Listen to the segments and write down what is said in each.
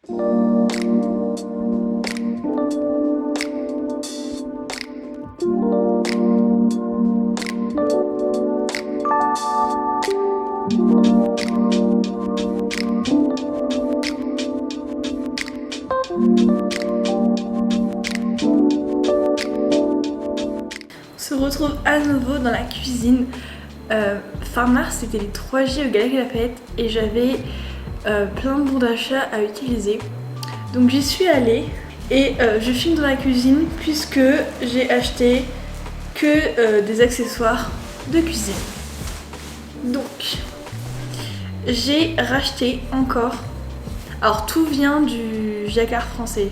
On se retrouve à nouveau dans la cuisine. Fin mars, c'était les 3J au Galeries Lafayette et j'avais plein de bons d'achat à utiliser. Donc j'y suis allée et je filme dans la cuisine puisque j'ai acheté que des accessoires de cuisine. Donc j'ai racheté encore. Alors tout vient du Jacquard français.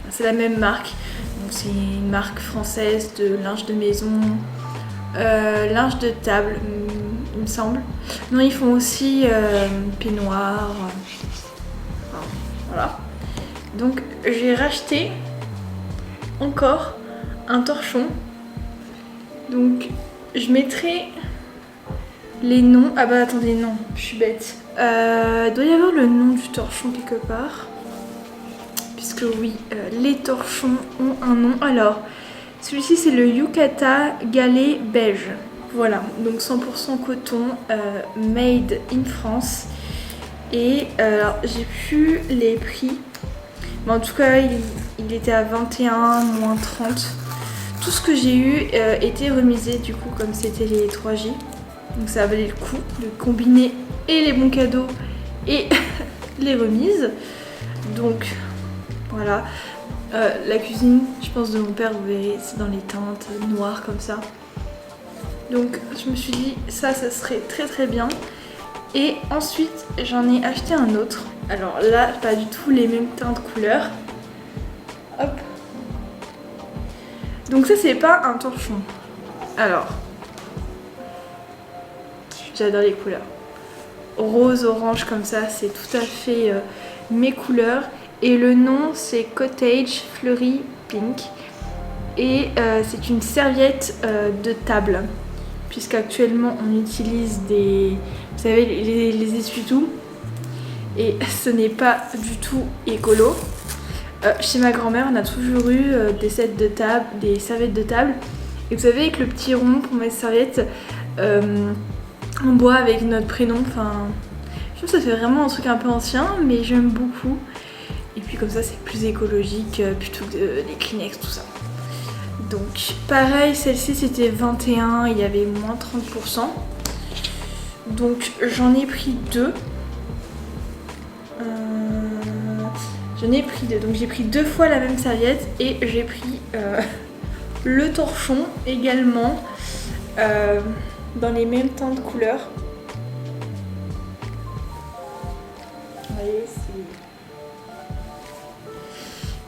C'est la même marque. C'est une marque française de linge de maison, linge de table, il me semble. Non, ils font aussi peignoir. Voilà. Donc j'ai racheté encore un torchon. Donc je mettrai les noms. Ah bah attendez, non, je suis bête. Il doit y avoir le nom du torchon quelque part. Puisque oui, les torchons ont un nom. Alors, celui-ci c'est le Yukata Galet Beige. Voilà, donc 100% coton, made in France. Et alors, j'ai plus les prix. Mais en tout cas, il était à 21, moins 30. Tout ce que j'ai eu était remisé du coup, comme c'était les 3J. Donc ça valait le coup de combiner et les bons cadeaux et les remises. Donc voilà, la cuisine, je pense de mon père, vous verrez, c'est dans les teintes noires comme ça. Donc je me suis dit, ça serait très très bien. Et ensuite, j'en ai acheté un autre. Alors là, pas du tout les mêmes teintes couleurs. Hop. Donc ça, c'est pas un torchon. Alors, j'adore les couleurs. Rose, orange comme ça, c'est tout à fait mes couleurs. Et le nom c'est Cottage Fleury Pink. Et c'est une serviette de table. Puisqu'actuellement on utilise des, vous savez, les essuie-tout. Et ce n'est pas du tout écolo. Chez ma grand-mère on a toujours eu des sets de table, des serviettes de table. Et vous savez, avec le petit rond pour mettre serviette en bois avec notre prénom. Enfin, je trouve que ça fait vraiment un truc un peu ancien, mais j'aime beaucoup. Et puis comme ça c'est plus écologique plutôt que les Kleenex, tout ça. Donc pareil, celle-ci c'était 21, il y avait moins 30%. Donc j'en ai pris deux. Donc j'ai pris 2 fois la même serviette et j'ai pris le torchon également dans les mêmes teintes de couleurs. Vous voyez,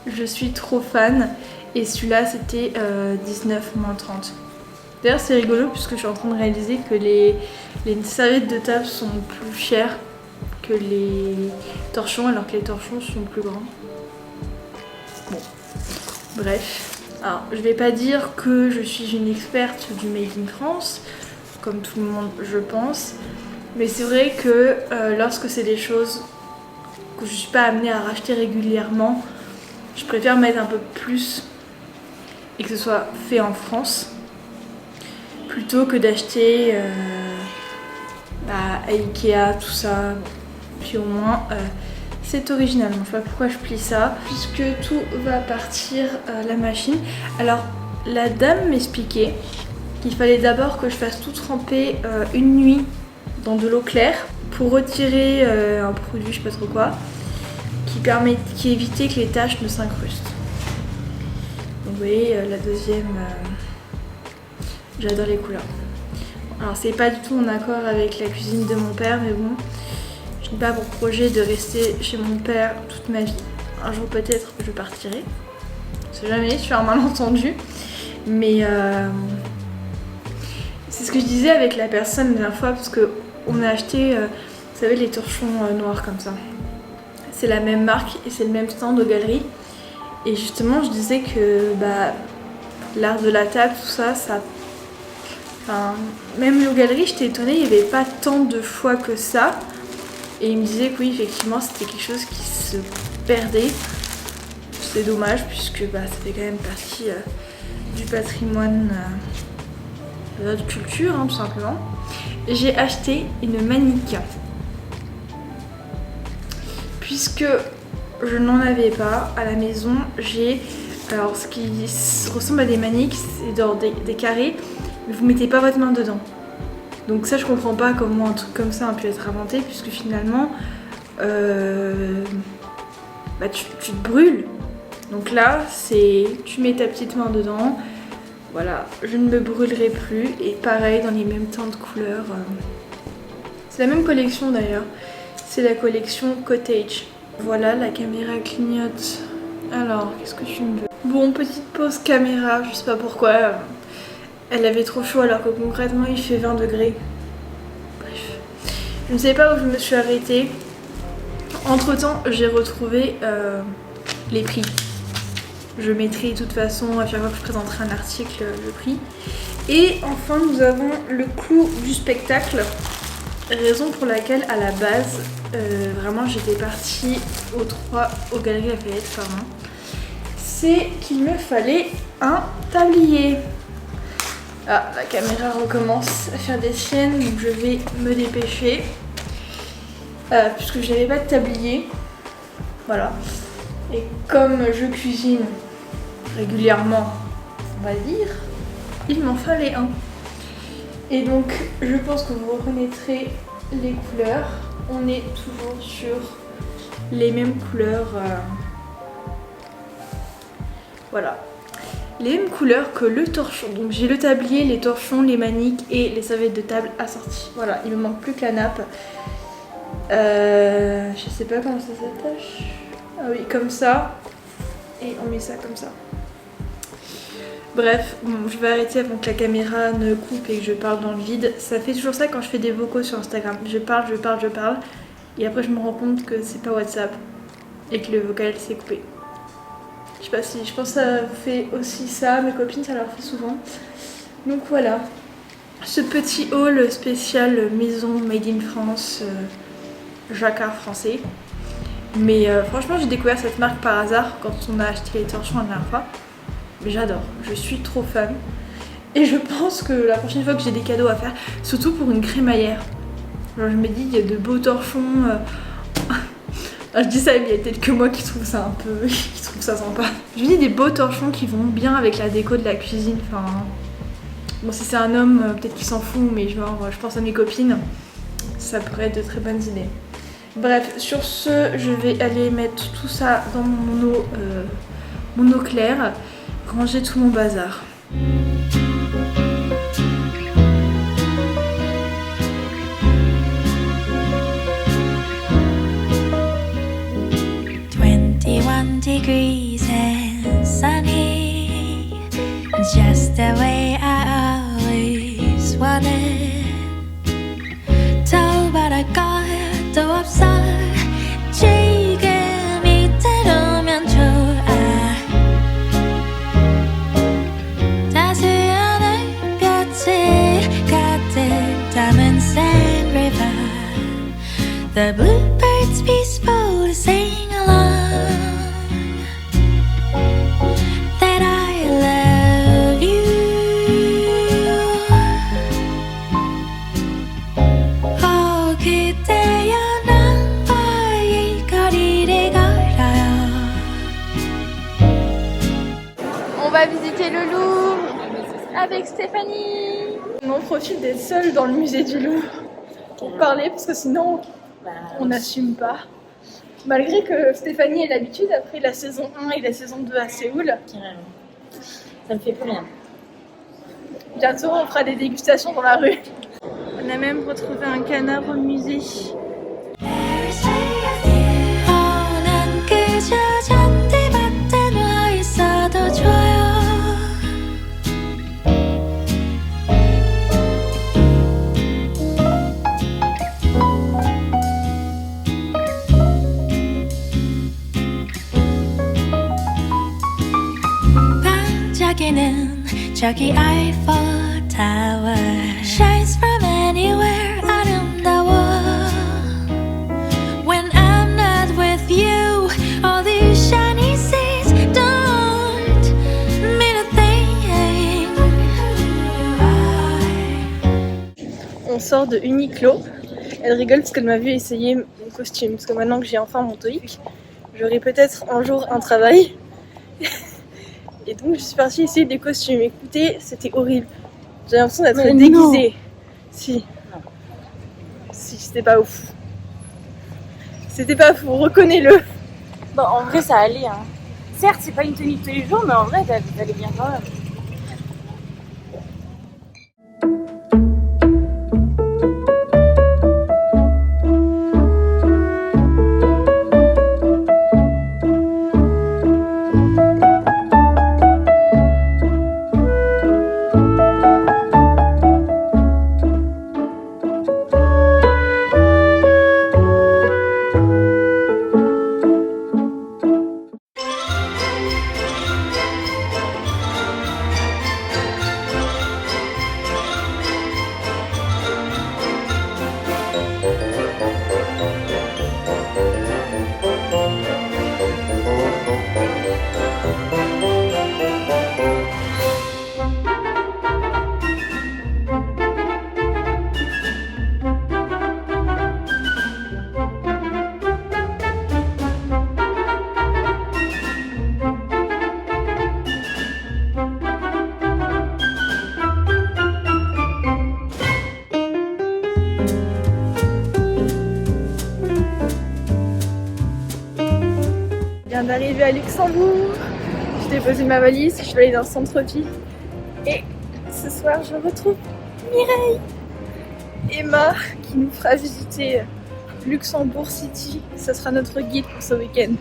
je suis trop fan. Et celui-là c'était 19 moins 30. D'ailleurs c'est rigolo puisque je suis en train de réaliser que les serviettes de table sont plus chères que les torchons, alors que les torchons sont plus grands. Bon, bref. Alors je vais pas dire que je suis une experte du Made in France, comme tout le monde je pense. Mais c'est vrai que lorsque c'est des choses que je suis pas amenée à racheter régulièrement, je préfère mettre un peu plus et que ce soit fait en France plutôt que d'acheter à Ikea, tout ça. Puis au moins c'est original. Je sais pas pourquoi je plie ça, puisque tout va partir à la machine. Alors la dame m'expliquait qu'il fallait d'abord que je fasse tout tremper une nuit dans de l'eau claire pour retirer un produit, je sais pas trop quoi, qui évitait que les taches ne s'incrustent. Donc vous voyez, la deuxième, j'adore les couleurs. Alors c'est pas du tout en accord avec la cuisine de mon père, mais bon, je n'ai pas pour projet de rester chez mon père toute ma vie. Un jour peut-être je partirai, je sais jamais, sur un malentendu. Mais c'est ce que je disais avec la personne la dernière fois, parce qu'on a acheté, vous savez, les torchons noirs comme ça. C'est la même marque et c'est le même stand aux galeries. Et justement, je disais que l'art de la table, tout ça, enfin, même aux galeries, j'étais étonnée, il n'y avait pas tant de choix que ça. Et il me disait que oui, effectivement, c'était quelque chose qui se perdez. C'est dommage puisque ça fait quand même partie du patrimoine de notre culture, hein, tout simplement. J'ai acheté une manique. Puisque je n'en avais pas à la maison, j'ai alors ce qui ressemble à des maniques, c'est dans des carrés, mais vous mettez pas votre main dedans. Donc ça je comprends pas comment un truc comme ça a pu être inventé, puisque finalement tu te brûles. Donc là c'est tu mets ta petite main dedans, voilà, je ne me brûlerai plus, et pareil dans les mêmes teintes de couleurs. C'est la même collection d'ailleurs, c'est la collection Cottage. Voilà, la caméra clignote. Alors, qu'est-ce que tu me veux? Bon, petite pause caméra, je sais pas pourquoi. Elle avait trop chaud alors que concrètement il fait 20 degrés. Bref. Je ne sais pas où je me suis arrêtée. Entre temps, j'ai retrouvé les prix. Je mettrai de toute façon, à chaque fois que je présenterai un article, le prix. Et enfin, nous avons le clou du spectacle. Raison pour laquelle, à la base, vraiment j'étais partie aux Galeries Lafayette, pardon. C'est qu'il me fallait un tablier. Ah, la caméra recommence à faire des siennes, donc je vais me dépêcher. Puisque je n'avais pas de tablier. Voilà. Et comme je cuisine régulièrement, on va dire, il m'en fallait un. Et donc, je pense que vous reconnaîtrez les couleurs. On est toujours sur les mêmes couleurs. Voilà. Les mêmes couleurs que le torchon. Donc j'ai le tablier, les torchons, les maniques et les serviettes de table assorties. Voilà, il me manque plus que la nappe. Je sais pas comment ça s'attache. Ah oui, comme ça. Et on met ça comme ça. Bref, bon, je vais arrêter avant que la caméra ne coupe et que je parle dans le vide. Ça fait toujours ça quand je fais des vocaux sur Instagram. Je parle. Et après je me rends compte que c'est pas WhatsApp. Et que le vocal s'est coupé. Je sais pas si, je pense que ça fait aussi ça. Mes copines, ça leur fait souvent. Donc voilà. Ce petit haul spécial maison made in France. Jacquard français. Mais franchement, j'ai découvert cette marque par hasard quand on a acheté les torchons la dernière fois. Mais j'adore, je suis trop fan. Et je pense que la prochaine fois que j'ai des cadeaux à faire, surtout pour une crémaillère, genre je me dis, il y a de beaux torchons. Je dis ça, mais il y a peut-être que moi qui trouve ça un peu. qui trouve ça sympa. Je me dis des beaux torchons qui vont bien avec la déco de la cuisine. Enfin. Bon, si c'est un homme, peut-être qu'il s'en fout, mais genre, je pense à mes copines. Ça pourrait être de très bonnes idées. Bref, sur ce, je vais aller mettre tout ça dans mon eau claire. Ranger tout mon bazar. Degrees and sunny, just the way I always wanted. 더 바랄 것도 없어. 지금 이대로면 좋아. 따스한 햇볕이 가득 담은 Sand River. The bluebirds peaceful to sing along. On va visiter le Louvre avec Stéphanie. On en profite d'être seule dans le musée du Louvre pour parler parce que sinon on n'assume pas. Malgré que Stéphanie ait l'habitude après la saison 1 et la saison 2 à Séoul. Ça me fait plus rien. Bientôt on fera des dégustations dans la rue. On a même retrouvé un canard au musée. 저기 Eiffel Tower shines from anywhere 아름다워. When I'm not with you, all sort de Uniqlo. Elle rigole parce qu'elle m'a vu essayer mon costume. Parce que maintenant que j'ai enfin mon TOEIC, j'aurai peut-être un jour un travail. Et donc je suis partie essayer des costumes. Écoutez, c'était horrible. J'ai l'impression d'être déguisée. Si. Si, c'était pas ouf. C'était pas fou, reconnais-le. Bon, en vrai, ça allait. Hein. Certes, c'est pas une tenue de tous les jours, mais en vrai, t'allais bien quand même. Je viens d'arriver à Luxembourg. J'ai déposé ma valise, je suis allée dans le centre-ville. Et ce soir, je retrouve Mireille, Emma, qui nous fera visiter Luxembourg City. Ce sera notre guide pour ce week-end.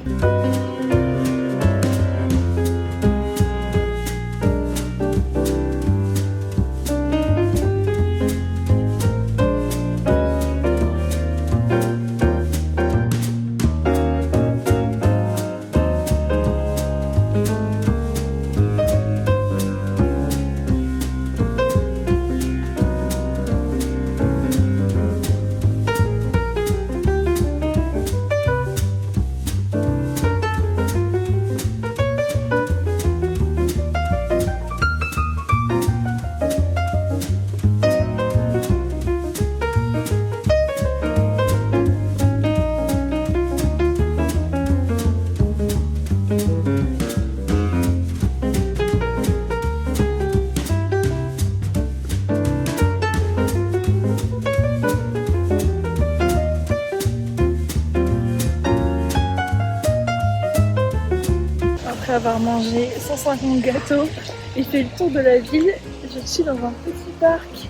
Après avoir mangé 150 gâteaux et fait le tour de la ville, je suis dans un petit parc.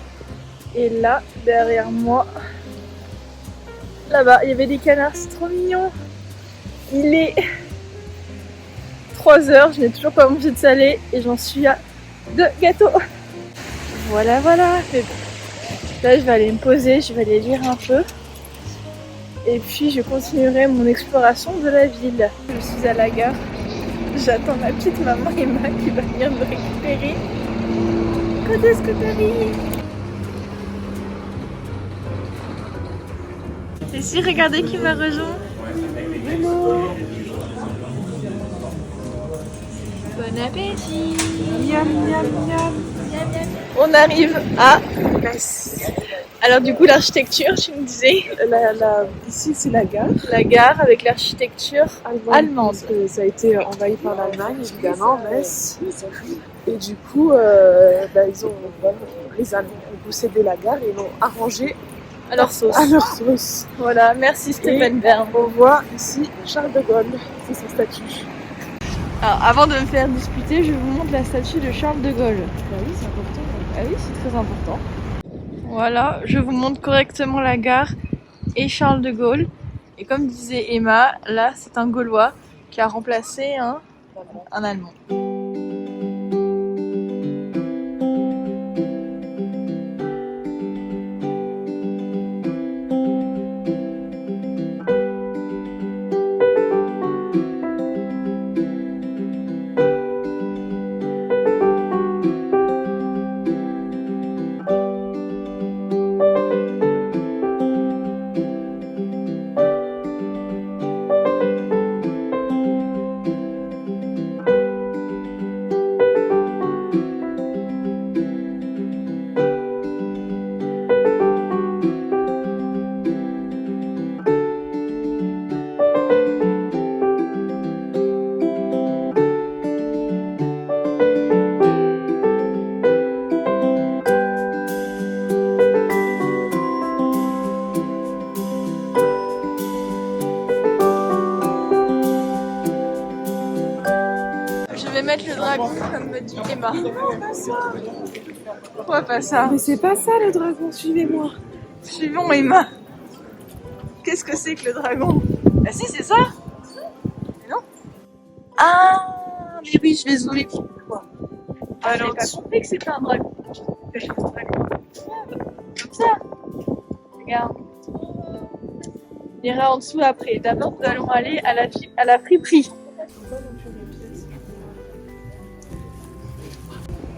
Et là, derrière moi, là-bas, il y avait des canards, c'est trop mignon. Il est 3h, je n'ai toujours pas mangé de salé et j'en suis à 2 gâteaux. Voilà, voilà. Là, je vais aller me poser, je vais aller lire un peu. Et puis, je continuerai mon exploration de la ville. Je suis à la gare. J'attends ma petite maman Emma qui va venir me récupérer. Quand est-ce que t'arrives? Et si, regardez qui m'a rejoint. Hello. Bon appétit. Miam, miam, miam. On arrive à Metz. Alors du coup l'architecture, tu me disais? Ici c'est la gare. La gare avec l'architecture allemande. Parce que ça a été envahi par l'Allemagne évidemment, Metz. Et du coup, les Allemands ont possédé la gare et l'ont arrangé à leur sauce. À leur sauce. Voilà, merci Stéphane Bern. On voit ici Charles de Gaulle, c'est sa statue. Alors avant de me faire disputer, je vous montre la statue de Charles de Gaulle. Bah oui, c'est important. Ah oui, c'est très important. Voilà, je vous montre correctement la gare et Charles de Gaulle. Et comme disait Emma, là c'est un Gaulois qui a remplacé un Allemand. mettre le dragon comme me dit Emma. Pourquoi pas ça? Mais c'est pas ça le dragon, suivez-moi. Suivons Emma. Qu'est-ce que c'est que le dragon? Bah si, c'est ça. Mais non. Ah, mais oui, je vais zoomer. Ah, j'avais pas compris que c'était un dragon. Comme ça. Regarde. On ira en dessous après. D'abord, nous allons aller à la friperie.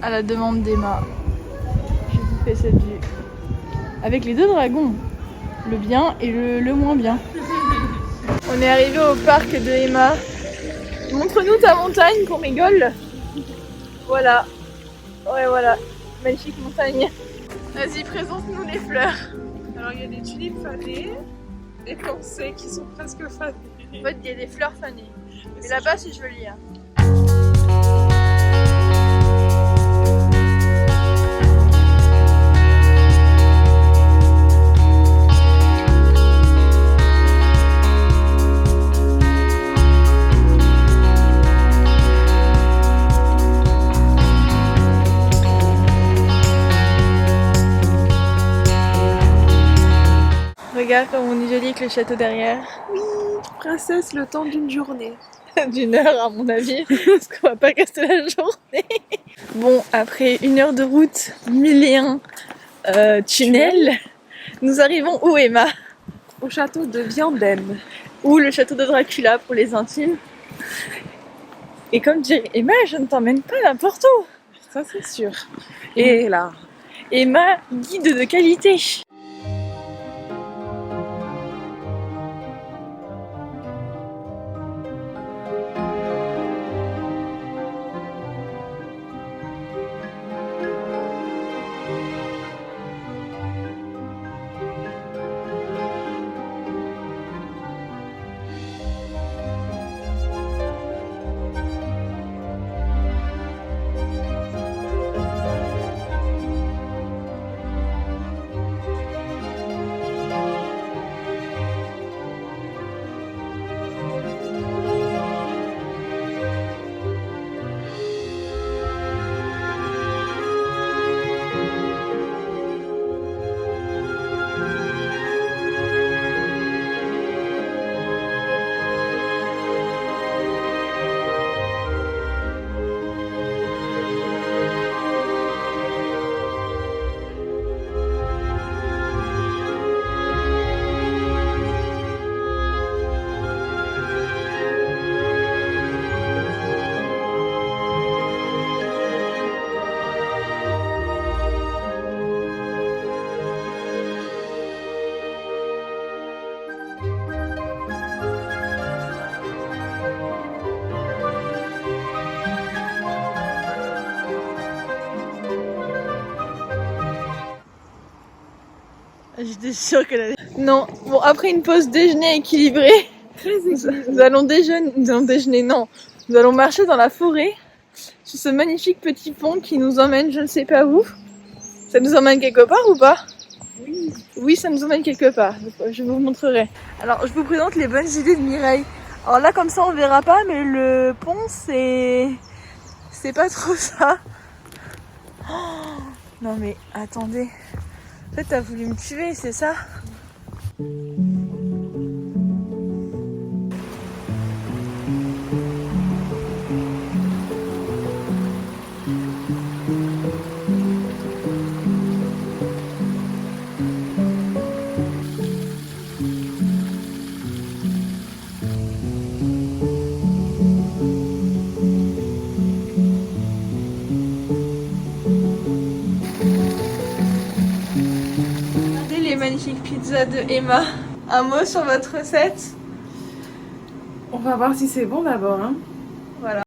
À la demande d'Emma, je vous fais cette vue. Avec les deux dragons. Le bien et le moins bien. On est arrivé au parc de Emma. Montre-nous ta montagne qu'on rigole. Voilà. Ouais, voilà. Magnifique montagne. Vas-y, présente-nous les fleurs. Alors il y a des tulipes fanées, des pensées qui sont presque fanées. En fait, il y a des fleurs fanées. Mais là-bas, c'est joli. Hein. Regarde comme on est joli avec le château derrière. Princesse, le temps d'une journée. D'une heure à mon avis, parce qu'on va pas rester la journée. Bon, après 1 heure de route, 1001 tunnels, nous arrivons où Emma? Au château de Vianden. Ou le château de Dracula pour les intimes. Et comme dirait Emma, je ne t'emmène pas n'importe où. Ça c'est sûr. Et là, Emma, guide de qualité. J'étais sûre qu'elle allait... Non, bon, après une pause déjeuner équilibrée, nous allons déjeuner, non. Nous allons marcher dans la forêt, sur ce magnifique petit pont qui nous emmène je ne sais pas où. Ça nous emmène quelque part ou pas? Oui. Oui, ça nous emmène quelque part, je vous montrerai. Alors, je vous présente les bonnes idées de Mireille. Alors là, comme ça, on verra pas, mais le pont, c'est pas trop ça. Oh, non mais, attendez. En fait, t'as voulu me tuer, c'est ça? Magnifique pizza de Emma. Un mot sur votre recette? on va voir si c'est bon d'abord. Hein. Voilà.